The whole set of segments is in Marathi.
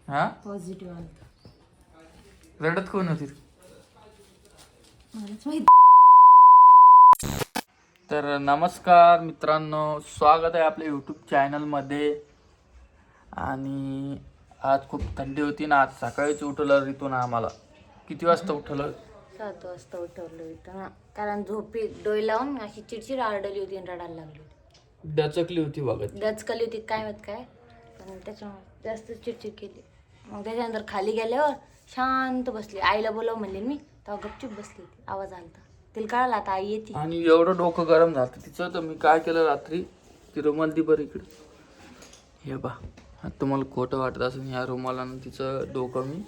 हा पॉझिटिव्ह आलं. रडत कोण होती? मलाच माहित. तर नमस्कार मित्रांनो, स्वागत आहे आपल्या यूट्यूब चॅनलमध्ये. आणि आज खूप थंडी होती ना, आज सकाळीच उठवलं ऋतून आम्हाला. किती वाजता उठवलं? 7 वाजता उठवलं होतं ना, कारण झोपी डोळे लावून अशी चिडचिड आरडली होती आणि रडायला लागली होती. डचकली होती बघत. दचकली होती काय माहित काय, पण त्याच्यामुळे जास्त चिडचिड केली. मग त्याच्यानंतर खाली गेल्यावर शांत बसली. आईला बोलाव म्हणले मी, तेव्हा गपचूप बसली होती. आवाज आलता, तिला कळालं आता आई येते. आणि एवढं डोकं गरम झालं तिचं, तर मी काय केलं रात्री, ती रुमाल दी बरं इकडे. हे बा, आता तुम्हाला खोटं वाटत असेल, ह्या रुमालानं तिचं डोकं मी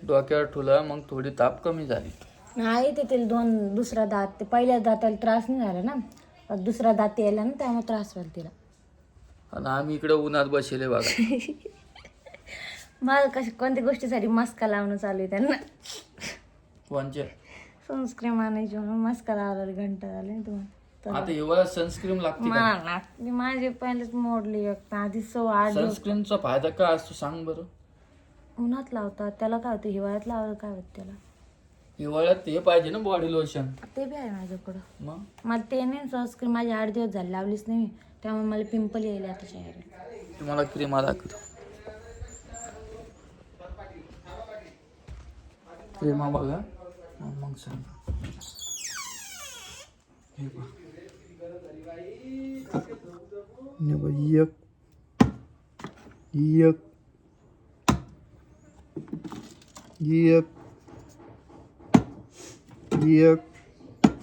डोक्यावर ठेवलं, मग थोडी ताप कमी झाली. नाही ते दुसरा दात, ते पहिल्या दाताला त्रास नाही झाला ना, दुसरा दात यायला ना, त्यामुळे त्रास व्हायला तिला. आणि आम्ही इकडे उन्हात बसले बघा. मला कोणत्या गोष्टीसाठी मस्का लावणं चालू आहे त्यांना. कोणच्या? सनस्क्रीम आणायची म्हणून मस्का लावला, घंटा झाले तुम्हाला. आता एवढा सनस्क्रीम लागते का? माझी पहिलेच मोडली आधी 8 दिवस. सनस्क्रीमचा फायदा काय असतो सांग बरं? उन्हात लावतात त्याला काय होतं, हिवाळ्यात लावलं काय होतं त्याला? हिवाळ्यात हे पाहिजे ना बॉडी लोशन. ते बी आहे माझ्याकडं. मग मला ते नाही, सनस्क्रीम माझे 8 दिवस झाले लावलीच नाही, त्यामुळे मला पिंपल यायला आता चेहऱ्याला. तुम्हाला क्रीम दाखवतो. क्रीमा बघा, मग सांग. हे बघ,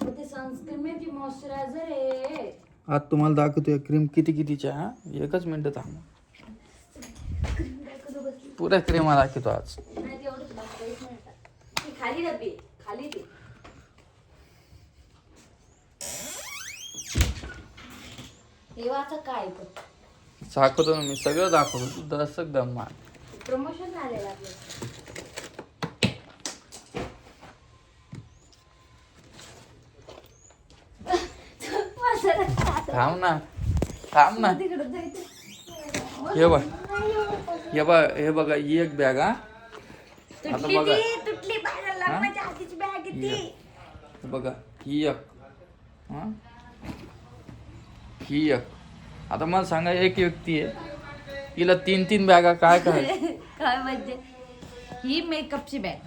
ते सनस्क्रीम आहे की मॉइश्चरायझर आहे? आज तुम्हाला दाखवतोय क्रीम कितीच्या. हा, एकच मिनिट थांब. पुऱ्या क्रीमा दाखवतो आज. खाली डबी खाली ते देवाचं काय दाखवतो ना मी, सगळं दाखवतो. तू दर्शक दम मान. प्रमोशन झालेलं आपलं. थांब ना. हे बघा ही एक बॅग. हा आता बघा, तुटली लग्नाच्या आधीची बॅग ती. बघा ही एक, ही एक. आता मला सांगा, एक व्यक्ती आहे, तिला 3 बॅगा काय काय? काय म्हणजे ही मेकअपची बॅग,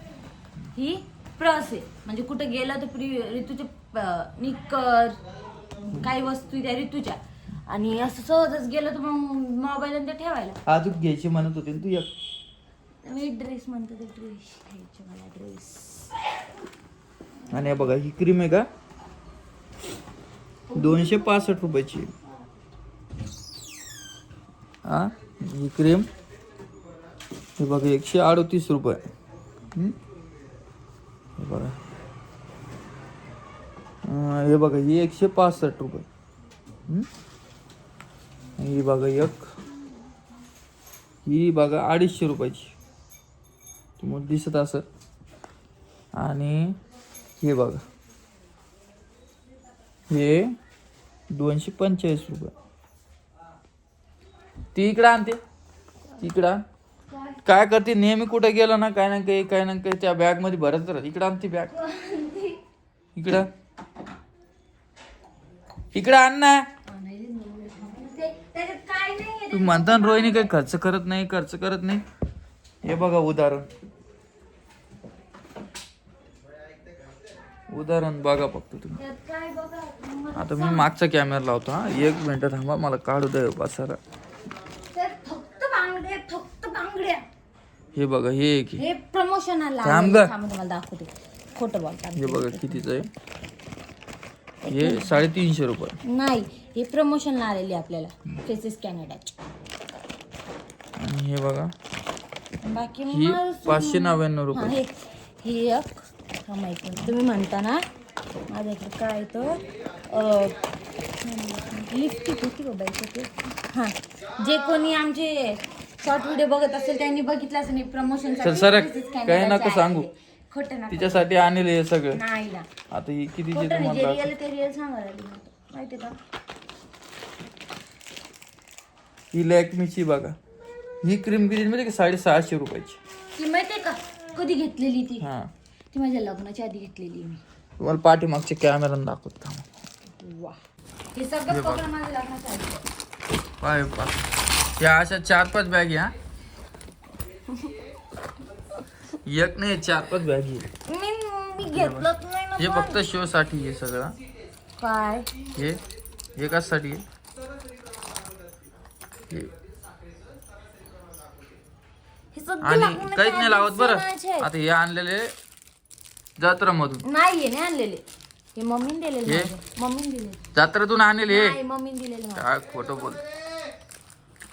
ही पर्स आहे, म्हणजे कुठे गेला तर ऋतूचे निक्कर काही वस्तू त्या ऋतूच्या, आणि असं सहजच गेलं तर मग मोबाईल ते ठेवायला. अजून घ्यायची म्हणत होती तू एक. मी ड्रेस म्हणतो, ते ड्रेस घ्यायचे मला, ड्रेस. आणि बघा ही क्रीम आहे का, 265 रुपयाची. हा, ही क्रीम हे बघा 138 रुपये. हे बघा, हे बघा ही 165 रुपये. ही बघा एक, ही बघा 250 रुपयाची. तुम्हाला दिसत असं. आणि हे बघा हे 245 रुपये. ती इकडं आणते, इकडं काय करते नेहमी, कुठे गेलं ना काय ना काही त्या बॅग मध्ये भरत राहत. इकडं आणते बॅग, इकडं आण ना. तू म्हणता ना रोहिणी काही खर्च करत नाही. हे बघा उदाहरण बघा फक्त तुम्ही. आता मी मागचा कॅमेरा लावतो. हा, 1 मिनिट थांबा, मला काढू दे बसायला. फक्त बांगड्या. हे बघा हे प्रमोशन थांब दाखवते, खोटं बोलता. हे बघा कितीच आहे, हे 350 रुपये. नाही, हे प्रमोशन आलेली आपल्याला फेसेस कॅनडाची. आणि हे बघा बाकी ही 599 रुपये. ही एक तुम्ही म्हणता ना, माझ्याकडे काय तर लिपस्टिक होती बाबाई. हां, जे कोणी आमचे शॉर्ट व्हिडिओ बघत असेल त्यांनी बघितलं असेल प्रमोशन. सर काही नका सांगू, खोटं ना, तिच्यासाठी आणले हे सगळं. नाही ना, आता ही कितीचे ते तुम्हाला रिअल सांगायला माहिती का? ही लॅक्मीची बघा, ही क्रीम किती म्हणजे 650 रुपयाची. ती माहितीये का कधी घेतलेली ती? हा ती माझ्या लग्नाच्या आधी घेतलेली मी. तुम्हाला पाठीमागचे कॅमेरा दाखवत. वा हे सगळं पकडा माझ्या लग्नाच्या आधी. पाय पा या अशा 4-5 बॅग या. एक नाही 4-5 बॅग आहे. मी घेतलंच नाही ना. हे फक्त शो साठी आहे सगळं. काय हे कशासाठी आहे? हे सगळं आणि लग्नाच्या काहीच नाही लावत बरं. आधीचे आहेत. आता हे आणलेले जत्रामधून नाहीये नाही आणलेले. हे मम्मीने दिलेले हे? मम्मीने दिलेले. जत्रेतून आणलेले. नाही मम्मीने दिलेले मला. काय खोटं बोल.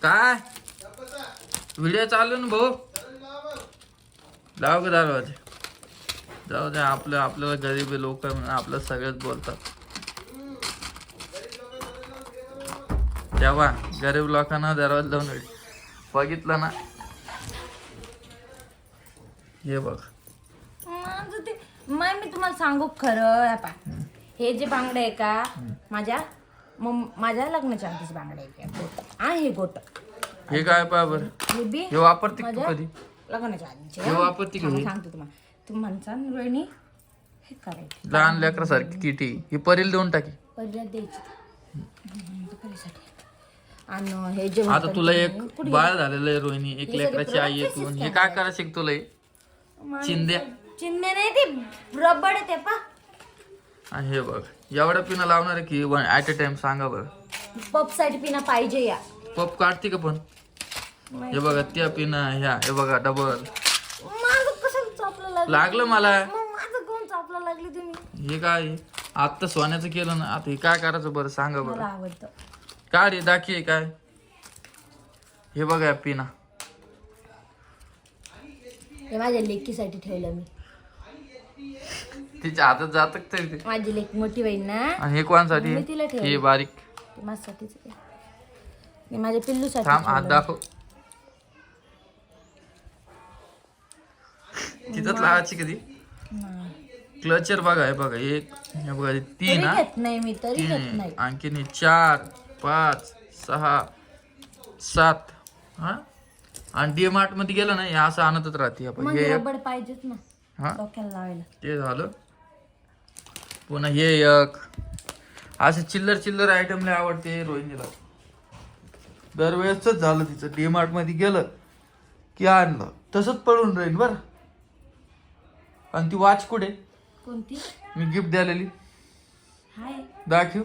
काय व्हिडिओ चालू ना भाऊ. लाव का दरवाजे. जाऊ दे आपल्याला गरीब लोक म्हणून आपलं सगळेच बोलतात. तेव्हा गरीब लोकांना दरवाजा लावून बघितलं ना. हे बघ माझं ते मी तुम्हाला सांगू खरं पा हे जे बांगडे आहे का माझ्या लग्नाच्या आधीच बांगडे आहे गोट आणि हे गोट. हे काय पा बरं. हे बी हे वापरते तू माझ्या कधी? लग्नाच्या आधीचे. हे वापरते का हे? सांगतो तुम्हाला. तुम्ही म्हणता ना रोहिणी हे करायचं लहान लेकरासारखी किटी ही परील देऊन टाकी. पहिल्या द्यायची परिसाठी. आणि हे जे आता तुला एक बाळ झालेलं आहे रोहिणी. एक लेकराची आई आहे तू. हे काय करायचं शिक तुला हे? चिंध्या. चिंदे नाही ते रबड आहे ते पा. आणि हे बघ एवढं पिणं लावणार आहे की ऍट अ टाइम सांगा बरं. पप साठी पिना पाहिजे या. पप काढते का पण? हे बघा त्या पिणं ह्या हे बघा डबल. माझं कसं चापलं लागलं मला. मग माझं कोण चापलं लागले तुम्ही? हे काय आत्ता सोन्याचं केलं ना. आता हे काय करायचं बरं सांगा मला बरं. आवडतं. काय रे दाखी आहे काय? हे बघा पिना. हे माझ्या लेकीसाठी ठेवलं मी. तिच्या हातात जात तरी ते. माझी लेक मोठी बहीण ना आणि हे कोणासाठी? मी तिला ठेवलं. हे बारीक. ते माझ्यासाठीच आहे. मी माझ्या पिल्लूसाठी थांब हात ठेवलं. दाखव. तिथंच लावायची कधी. नाही. क्लचर बघा हे बघा एक हे बघा 3 तरी हा. घेत नाही मी तरी घेत 3 नाही. आणखीन 4 5 6 7 हा. आणि डी मार्ट मध्ये गेलं ना हे असं आणतच राहते आपण. मग हे एक. रबड पाहिजेच ना हा डोक्याला लावायला. ते झालं. पुन्हा हे एक असं चिल्लर आयटम लय आवडते रोहिणीला. दरवेळेसच झालं तिचं. डी मार्ट मध्ये गेलं की आणलं तसंच पडून राहील बरं. आणि ती वॉच कुठे? कोणती? मी गिफ्ट द्यालेली हाय दाखव.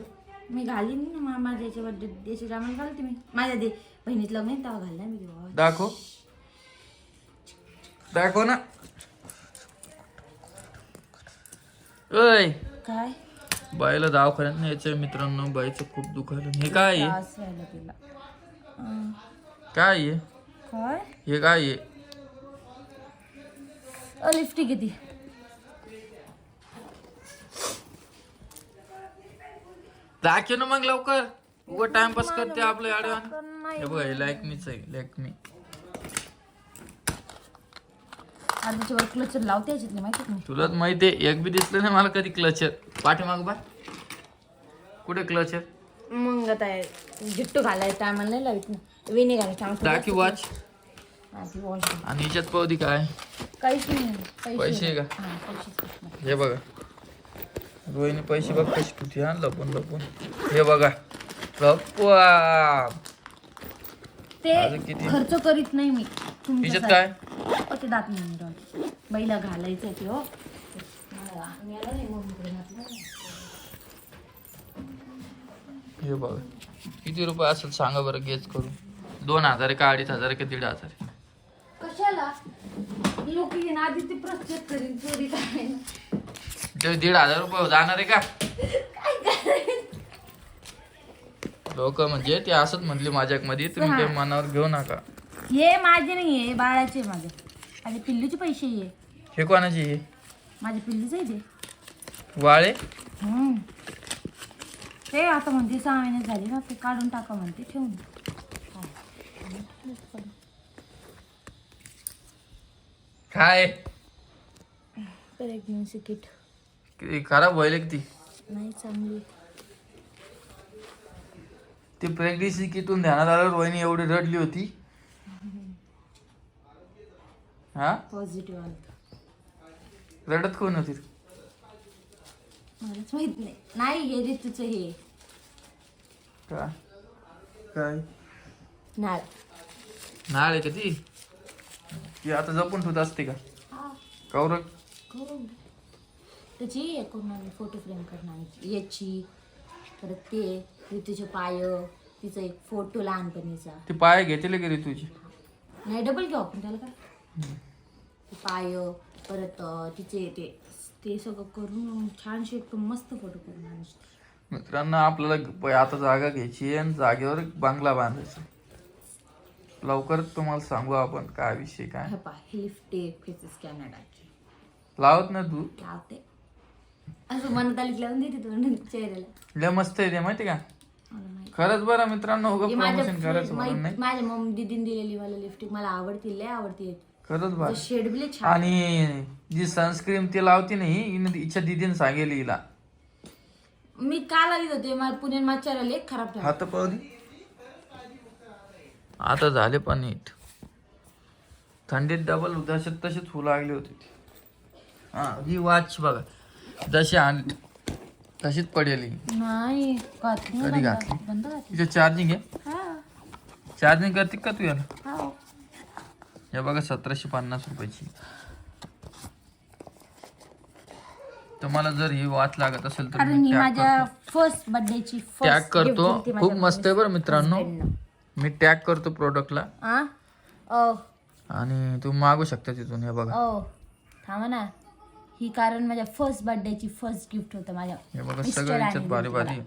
मी घालीन ना माझ्या याच्या बर्थडे याच्या टायमाला घालते मी. माझ्या दे बहिणीत लग्न आहे तेव्हा घालणार मी तेव्हा. दाखव ना. ओय काय बाईला दवाखान्यात न्यायचं मित्रांनो. बाईचं खूप दुखायलं. हे काय आहे? त्रास व्हायला तिला. काय आहे काय हे? काय आहे? लिपस्टिक किती? दाखव ना मग लवकर. उगा टाइमपास करते आपलं आडवान. हे बघा हे लॅक्मीच आहे. लॅक्मी. त्याच्यावर क्लचर लावते याच्यात नाही माहिती नाही. तुलाच माहिती आहे. एक बी दिसलं नाही मला कधी क्लचर. पाठीमाग बा कुठे क्लचर? मग आता जिट्टू घालायचं टायमाला नाही लावित ना. विणी घालायचं दाखी वॉच. आणि याच्यात पाहू काय काहीच नाही. पैसे आहे का? हा, पैसेच नाही. हे बघा रोहिणी पैसे बघ कशी किती हा लपून लपून. हे बघा लपवा. ते अजून किती? खर्च करीत नाही मी. याच्यात काय? ते दात नाही बाईला घालायचं ते हो. मला नाही मम्मीकडे घातलं. हे बघा किती रुपये असेल सांगा बरं गेस करून. 2000 का 2500 का 1500? कशाला लोक आधी ते प्रत्येक करीन चोरी करायला. ते 1500 रुपये जाणार आहे का? लोक म्हणजे ते असंच म्हटले माझ्या मध्ये. तुम्ही काही मनावर घेऊ नका. हे माझे नाही हे बाळाचे माझे. माझे पिल्लूचे पैसे ये. हे कोणाची आहे? माझे पिल्लूच आहे ते. वाळे. ते आता म्हणते 6 महिने झाले ना ते काढून टाका म्हणते ठेवून. काय प्रेग्नन्सी किट किती खराब व्हायला किती? नाही चांगली. ती प्रेग्नन्सी किटून ध्यानात आलं रोहिणी एवढी रडली होती. हा पॉझिटिव्ह आलं. रडत कोण होती? मलाच माहित नाही. नाही हे ऋतूचं हे का काय नाळ. नाळ आहे का ती आता जपून ठेवत असते का? हा कौरव हो. त्याची एकूण फोटो फ्रेम करणार याची, परत ते ऋतूचे पाय, तिचा एक फोटो लहानपणीचा. ती पाय घेतले की रे तुझी? नाही डबल घेऊ आपण त्याला काय. ते पाय परत तिचे ते सगळं करून छानशी एकदम मस्त फोटो करून आणायचे. मित्रांनो आपल्याला आता जागा घ्यायची आणि जागेवर एक बंगला बांधायचा. लवकरच तुम्हाला सांगू आपण काय विषय काय. हे पहा ही लिपस्टिक फेसेस कॅनडाची लावत ना तू? लावते असं मनात आली लावून देते तू चेहऱ्याला. लय मस्त आहे ते माहिती का? मला माहिती. खरंच बरं मित्रांनो, उगा हे प्रमोशन करायचं म्हणून नाही. माझ्या मम्मी दीदीने दिलेली मला लिपस्टिक मला आवडती, लय आवडती. खरंच बरं. शेड बी लय छान. आणि जी सनस्क्रीन ती लावती नाही हिच्या दीदीने सांगेल हिला. मी काल आली होते मला पुण्यात मागच्या लय खराब ठरला. हात पाहू आता झाले पण नीट. थंडीत डबल तसेच होऊ लागले होते ते. हा ही वॉच बघा जशी आणली तशीच पडेल ही. नाही घातली कधी घातली? बंद घातली. तिचं चार्जिंग आहे? हा चार्जिंग करते का तू याला? हा. हे बघा 1750 रुपयाची. तुम्हाला जर ही वॉच लागत असेल तर कारण ही माझ्या फर्स्ट बर्थडेची टॅग करतो. खूप मस्त आहे बरं मित्रांनो. मी टॅग करतो प्रोडक्टला आणि तुम्ही मागू शकता तिथून. हे बघा थांबा ना. ही कारण माझ्या फर्स्ट बर्थडेची फर्स्ट गिफ्ट होतं माझ्या. हे बघा सगळं याच्यात भारी भारी.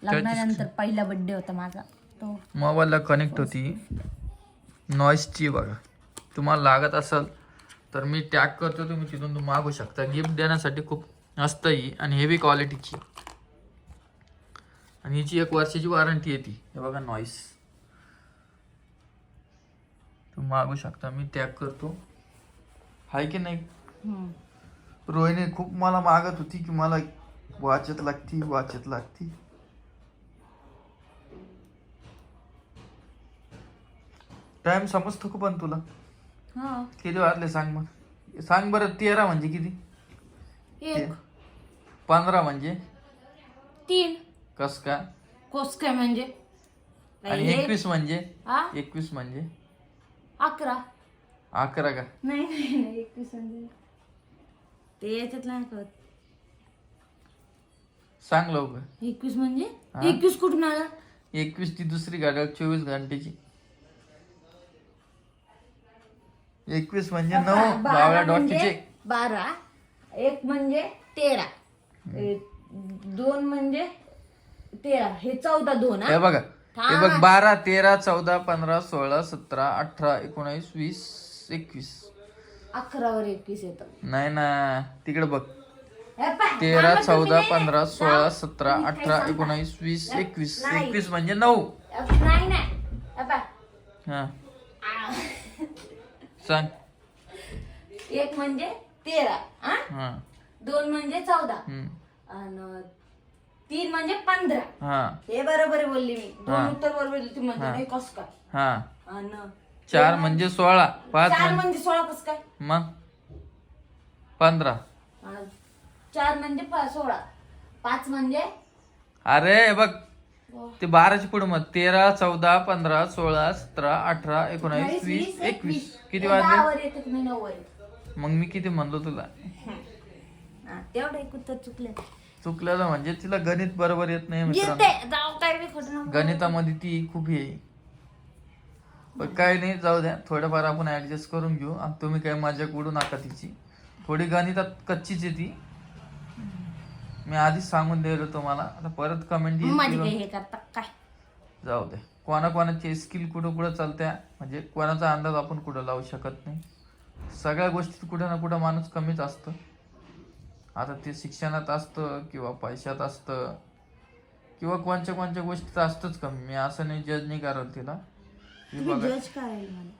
लग्नानंतर पहिला बर्थडे होता माझा तो. मोबाईलला कनेक्ट होती. नॉईसची बघा. तुम्हाला लागत असेल तर मी टॅग करतो, तुम्ही तिथून तुम्ही मागू शकता. गिफ्ट देण्यासाठी खूप मस्त ही आणि हेवी क्वालिटीची. आणि हिची 1 वर्षाची वॉरंटी येते. हे बघा नॉईस तुम्ही मागू शकता. मी टॅग करतो. हाय की नाही? रोहिणी खूप मला मागत होती की मला वाचत लागती. टाइम समजतो का पण तुला? किती वाजले सांग मग. सांग बरं. 13 म्हणजे किती? 1 15 म्हणजे 3 कस का? कोस काय म्हणजे? आणि 21 म्हणजे? हा 21 म्हणजे 11. 11 का? नाही 21 म्हणजे ते याच्यात नाही कळत. सांग लवकर. 21 म्हणजे 21 कुठून आला? 21 ची दुसरी गाडी 24 घंटेची. 21 म्हणजे 9 बावळा डॉटचे 12. 1 म्हणजे 13. 2 म्हणजे 13. हे 14 2. हे बघा. हे बघ 12 13 14 15 16 17 18 19 20 21. 11 वर 21 येतं. नाही ना तिकडे बघ. 13 14 15 16 17 18 19 20 21. 21 म्हणजे 9. नाही हा सांग. 1 म्हणजे 13. हा 2 म्हणजे 14 आणि 3 म्हणजे 15. हा हे बरोबर बोलली मी. 2 उत्तर बरोबर दिली ती म्हणजे नाही कस काय. हा आणि 4 म्हणजे 16. 5 4 म्हणजे 16 कस काय. मग 15. 4 म्हणजे 16. 5 म्हणजे अरे हे बघ ते 12ची पुढे मग 13 14 15 16 17 18 19 20 21. किती वाजले? येत नाही 9 वर येत. मग मी किती म्हणलो तुला? तेवढं एक उत्तर चुकलं. चुकलेलं म्हणजे तिला गणित बरोबर येत नाही मित्रांनो. येते जाऊ काय बी खोटं नको. गणितामध्ये ती खूप हे आहे. पण काही नाही जाऊ द्या. थोडंफार आपण ऍडजस्ट करून घेऊ. आणि तुम्ही काही मजा उडू नका तिची. थोडी गणितात कच्चीच आहे ती. मी आधीच सांगून दिलं तुम्हाला. आता परत कमेंट माझी येईल. काय हे करता काय. जाऊ दे. कोणाकोणाची स्किल कुठं चालत्या म्हणजे कोणाचा अंदाज आपण कुठं लावू शकत नाही. सगळ्या गोष्टीत कुठं ना कुठं माणूस कमीच असतं. आता ते शिक्षणात असतं किंवा पैशात असतं किंवा कोणत्या गोष्टीत असतंच कमी. मी असं नाही जज नाही करत तिला. जज करायला मला.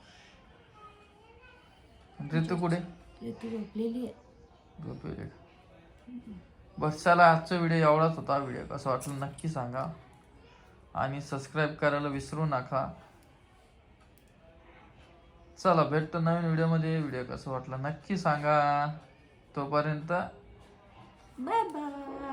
ऋतू कुठे? ऋतू झोपलेली आहे. झोपेल. बस चला आजचा व्हिडिओ एवढाच होता. व्हिडिओ कसा वाटला नक्की सांगा आणि सबस्क्राईब करायला विसरू नका. चला भेटतो नवीन व्हिडिओमध्ये. व्हिडिओ कसा वाटला नक्की सांगा. तोपर्यंत बाय बाय.